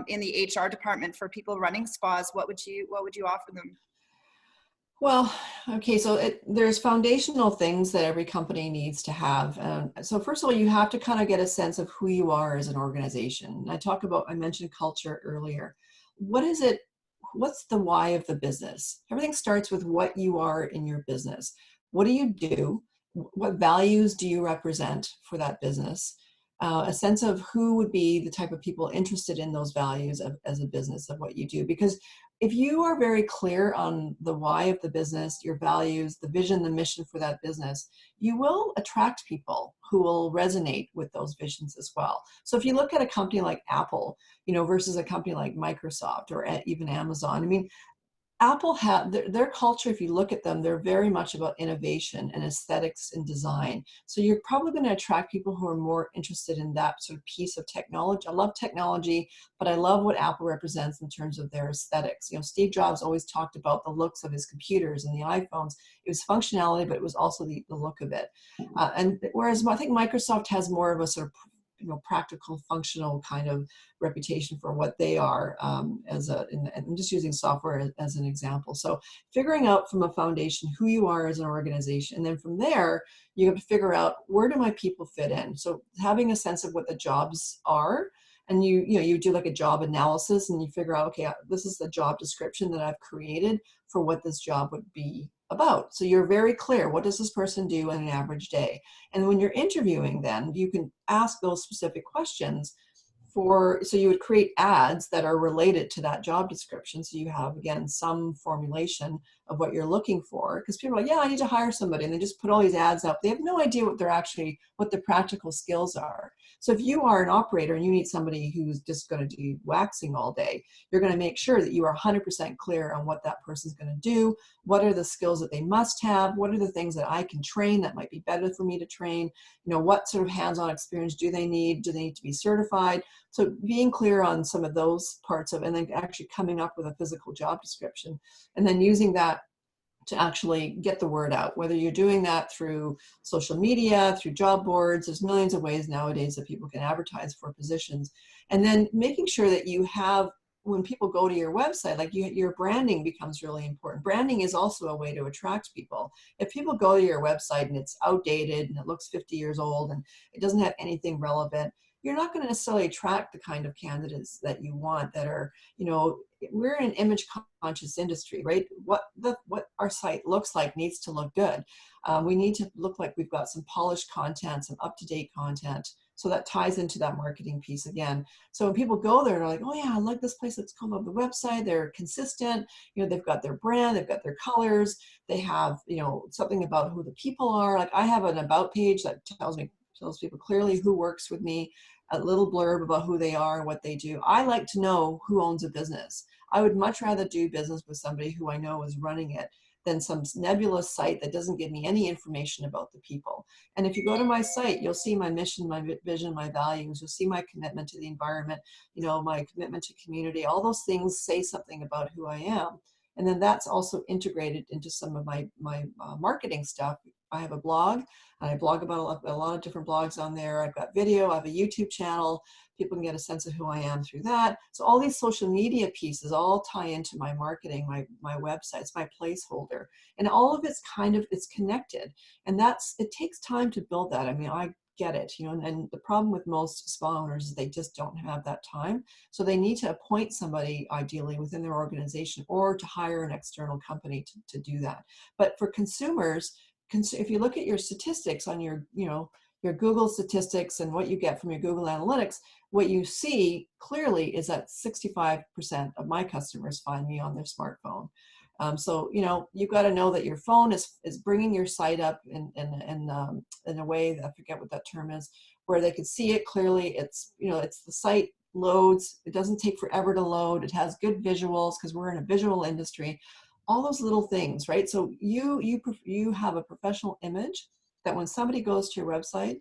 in the HR department for people running spas, what would you offer them? Well, okay, so there's foundational things that every company needs to have. So first of all, you have to kind of get a sense of who you are as an organization. I mentioned culture earlier. What is it? What's the why of the business? Everything starts with what you are in your business. What do you do? What values do you represent for that business? A sense of who would be the type of people interested in those values as a business of what you do. Because if you are very clear on the why of the business, your values, the vision, the mission for that business, you will attract people who will resonate with those visions as well. So if you look at a company like Apple, versus a company like Microsoft or even Amazon, I mean, Apple have their culture, if you look at them, they're very much about innovation and aesthetics and design. So you're probably going to attract people who are more interested in that sort of piece of technology. I love technology, but I love what Apple represents in terms of their aesthetics. You know, Steve Jobs always talked about the looks of his computers and the iPhones. It was functionality, but it was also the look of it. And whereas I think Microsoft has more of a sort of, you know, practical, functional kind of reputation for what they are, and I'm just using software as an example. So figuring out from a foundation who you are as an organization, and then from there, you have to figure out, where do my people fit in? So having a sense of what the jobs are, and you do like a job analysis, and you figure out, okay, this is the job description that I've created for what this job would be about. So you're very clear, what does this person do in an average day? And when you're interviewing, then you can ask those specific questions so you would create ads that are related to that job description. So you have, again, some formulation of what you're looking for, because people are like, yeah, I need to hire somebody. And they just put all these ads up. They have no idea what the practical skills are. So if you are an operator and you need somebody who's just going to do waxing all day, you're going to make sure that you are 100% clear on what that person's going to do. What are the skills that they must have? What are the things that I can train that might be better for me to train? You know, what sort of hands-on experience do they need? Do they need to be certified? So being clear on some of those parts of, and then actually coming up with a physical job description, and then using that to actually get the word out, whether you're doing that through social media, through job boards. There's millions of ways nowadays that people can advertise for positions. And then making sure that you have, when people go to your website, like your branding becomes really important. Branding is also a way to attract people. If people go to your website and it's outdated and it looks 50 years old and it doesn't have anything relevant, you're not going to necessarily attract the kind of candidates that you want, that are, you know, we're in an image conscious industry, right? What our site looks like needs to look good. We need to look like we've got some polished content, some up-to-date content. So that ties into that marketing piece again. So when people go there, they're like, oh yeah, I like this place. Let's come up the website. They're consistent. You know, they've got their brand, they've got their colors. They have, you know, something about who the people are. Like I have an about page that tells people clearly who works with me, a little blurb about who they are, what they do. I like to know who owns a business. I would much rather do business with somebody who I know is running it than some nebulous site that doesn't give me any information about the people. And if you go to my site, you'll see my mission, my vision, my values. You'll see my commitment to the environment, you know, my commitment to community. All those things say something about who I am. And then that's also integrated into some of my marketing stuff. I have a blog, and I blog about a lot of different blogs on there. I've got video, I have a YouTube channel. People can get a sense of who I am through that. So all these social media pieces all tie into my marketing, my website, it's my placeholder. And all of it's connected. And it takes time to build that. I mean, I get it, you know, and the problem with most spa owners is they just don't have that time. So they need to appoint somebody ideally within their organization, or to hire an external company to do that. But for consumers, if you look at your statistics on your Google statistics and what you get from your Google Analytics, what you see clearly is that 65% of my customers find me on their smartphone. So, you know, you've got to know that your phone is bringing your site up in a way that, I forget what that term is, where they can see it clearly. It's, you know, it's the site loads. It doesn't take forever to load. It has good visuals because we're in a visual industry. All those little things, right? So you have a professional image that when somebody goes to your website,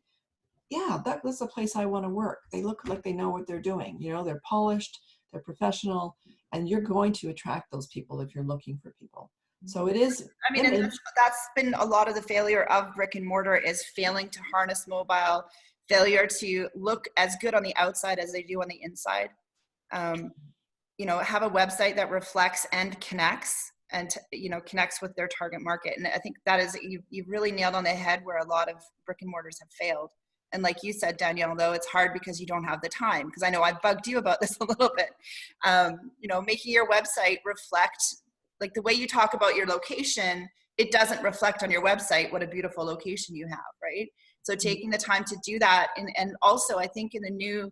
yeah, that's a place I want to work. They look like they know what they're doing. You know, they're polished, they're professional, and you're going to attract those people if you're looking for people. So it is. I mean, and that's been a lot of the failure of brick and mortar, is failing to harness mobile, failure to look as good on the outside as they do on the inside. You know, have a website that reflects and connects, and you know, connects with their target market. And I think that is, you've really nailed on the head where a lot of brick and mortars have failed. And like you said, Danielle, though, it's hard because you don't have the time, because I know I've bugged you about this a little bit. You know, making your website reflect, like the way you talk about your location, it doesn't reflect on your website what a beautiful location you have, right? So taking the time to do that. And also, I think in the new,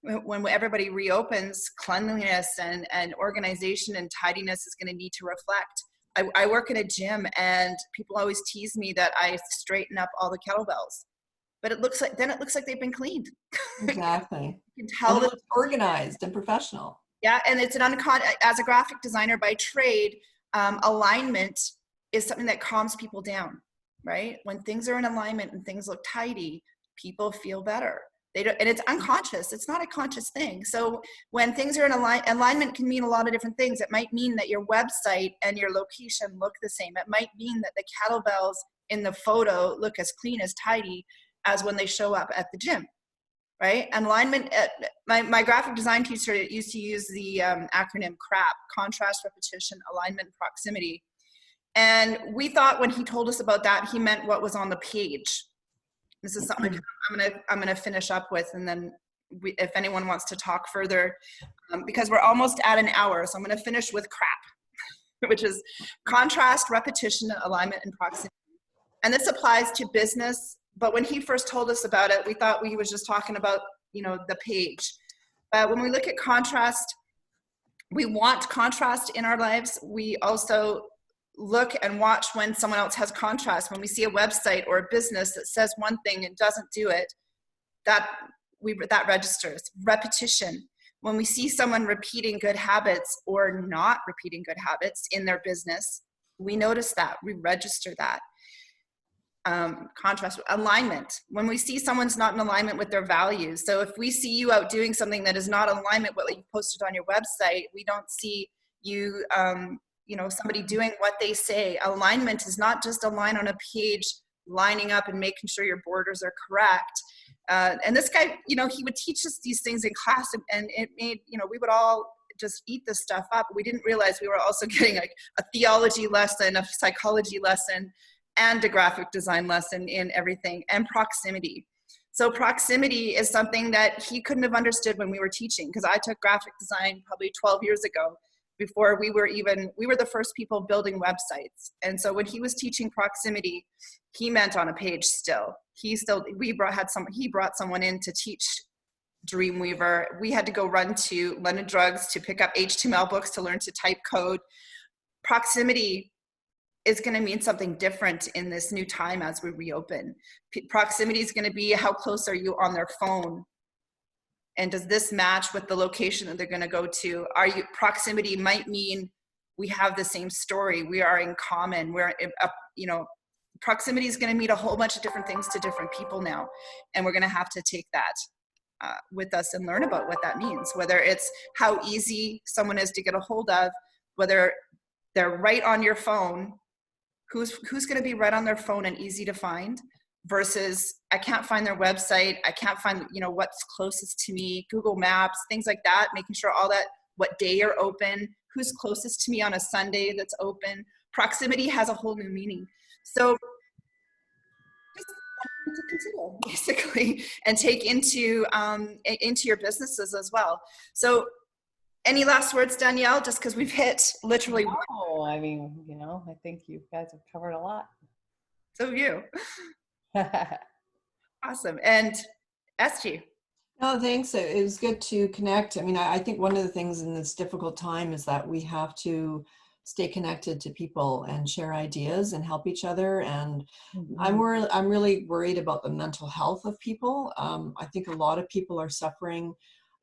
when everybody reopens, cleanliness and organization and tidiness is going to need to reflect. I work in a gym, and people always tease me that I straighten up all the kettlebells, but it looks like they've been cleaned. Exactly. You can tell that it's organized and professional. Yeah, and it's as a graphic designer by trade, alignment is something that calms people down, right? When things are in alignment and things look tidy, people feel better. They don't, and it's unconscious. It's not a conscious thing. So when things are in alignment can mean a lot of different things. It might mean that your website and your location look the same. It might mean that the kettlebells in the photo look as clean, as tidy as when they show up at the gym, right? And alignment, my graphic design teacher used to use the acronym CRAP, contrast, repetition, alignment, proximity. And we thought when he told us about that, he meant what was on the page. This is something I'm gonna finish up with, and then if anyone wants to talk further, because we're almost at an hour, so I'm gonna finish with CRAP, which is contrast, repetition, alignment, and proximity. And this applies to business, but when he first told us about it, we thought he was just talking about, you know, the page. But when we look at contrast, we want contrast in our lives. We also look and watch when someone else has contrast. When we see a website or a business that says one thing and doesn't do it, that registers. Repetition. When we see someone repeating good habits or not repeating good habits in their business, we notice that, we register that. Contrast. Alignment. When we see someone's not in alignment with their values. So if we see you out doing something that is not in alignment with what you posted on your website, we don't see you, you know, somebody doing what they say. Alignment is not just a line on a page, lining up and making sure your borders are correct. And this guy, you know, he would teach us these things in class, and it made, you know, we would all just eat this stuff up. We didn't realize we were also getting like a theology lesson, a psychology lesson, and a graphic design lesson in everything, and proximity. So proximity is something that he couldn't have understood when we were teaching, because I took graphic design probably 12 years ago, before we were the first people building websites. And so when he was teaching proximity, he meant on a page still. He brought someone in to teach Dreamweaver. We had to go run to London Drugs to pick up HTML books to learn to type code. Proximity is going to mean something different in this new time as we reopen. Proximity is going to be, how close are you on their phone? And does this match with the location that they're going to go to? Proximity might mean we have the same story. We are in common. You know, proximity is going to mean a whole bunch of different things to different people now. And we're going to have to take that with us and learn about what that means, whether it's how easy someone is to get a hold of, whether they're right on your phone, who's going to be right on their phone and easy to find, versus I can't find their website, I can't find, you know, what's closest to me, Google Maps, things like that, making sure all that, what day you're open, who's closest to me on a Sunday that's open. Proximity has a whole new meaning. So just to consider, basically, and take into your businesses as well. So any last words, Danielle, just because we've hit literally. Oh, I mean, you know, I think you guys have covered a lot. So have you. Awesome. And SG. No, thanks. It was good to connect. I mean, I think one of the things in this difficult time is that we have to stay connected to people and share ideas and help each other. And I'm really worried about the mental health of people. I think a lot of people are suffering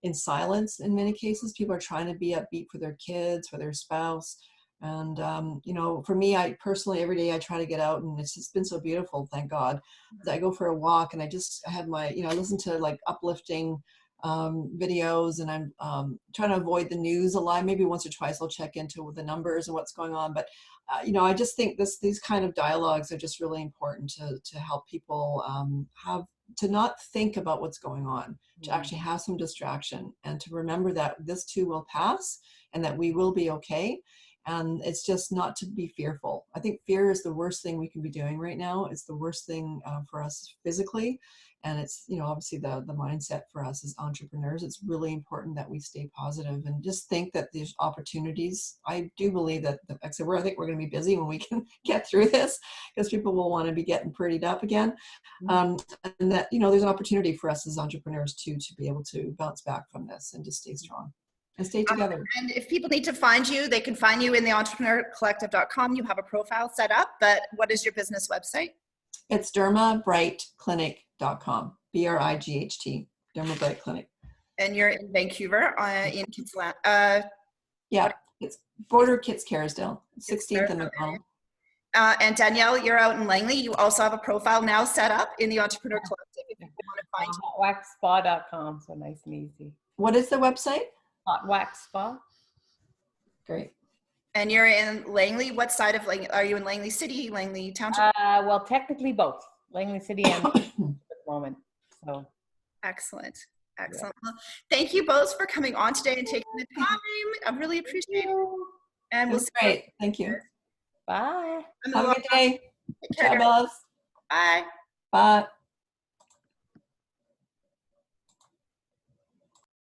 in silence in many cases. People are trying to be upbeat for their kids, for their spouse. And, you know, for me, I personally, every day I try to get out, and it's just been so beautiful, thank God. I go for a walk, and I have my, you know, I listen to like uplifting videos, and I'm trying to avoid the news a lot. Maybe once or twice I'll check into the numbers and what's going on. But, you know, I just think these kind of dialogues are just really important to help people to not think about what's going on, to actually have some distraction, and to remember that this too will pass and that we will be okay. And it's just not to be fearful. I think fear is the worst thing we can be doing right now. It's the worst thing for us physically. And it's, you know, obviously the mindset for us as entrepreneurs. It's really important that we stay positive and just think that there's opportunities. I do believe that, I think we're going to be busy when we can get through this, because people will want to be getting prettied up again. And that, you know, there's an opportunity for us as entrepreneurs to be able to bounce back from this and just stay strong. And stay together. And if people need to find you, they can find you in the entrepreneurcollective.com. You have a profile set up, but what is your business website? It's dermabrightclinic.com. BRIGHT, Derma Bright Clinic. And you're in Vancouver, in Kitsilano. Yeah, It's Border Kits Carisdale, 16th and Carisdale. McDonald. And Danielle, you're out in Langley. You also have a profile now set up in the Entrepreneur Collective if people want to find you. Hotwaxspa.com, so nice and easy. What is the website? Hot Wax Spa. Great. And you're in Langley. What side of Langley? Are you in Langley City, Langley Township? Well, technically both. Langley City and at the moment. So Excellent. Excellent. Well, thank you both for coming on today and taking the time. I really appreciate it. And we'll see you. Great. Thank you. bye. Have a good day. Take care, Ciao, guys. Bellas. Bye. Bye.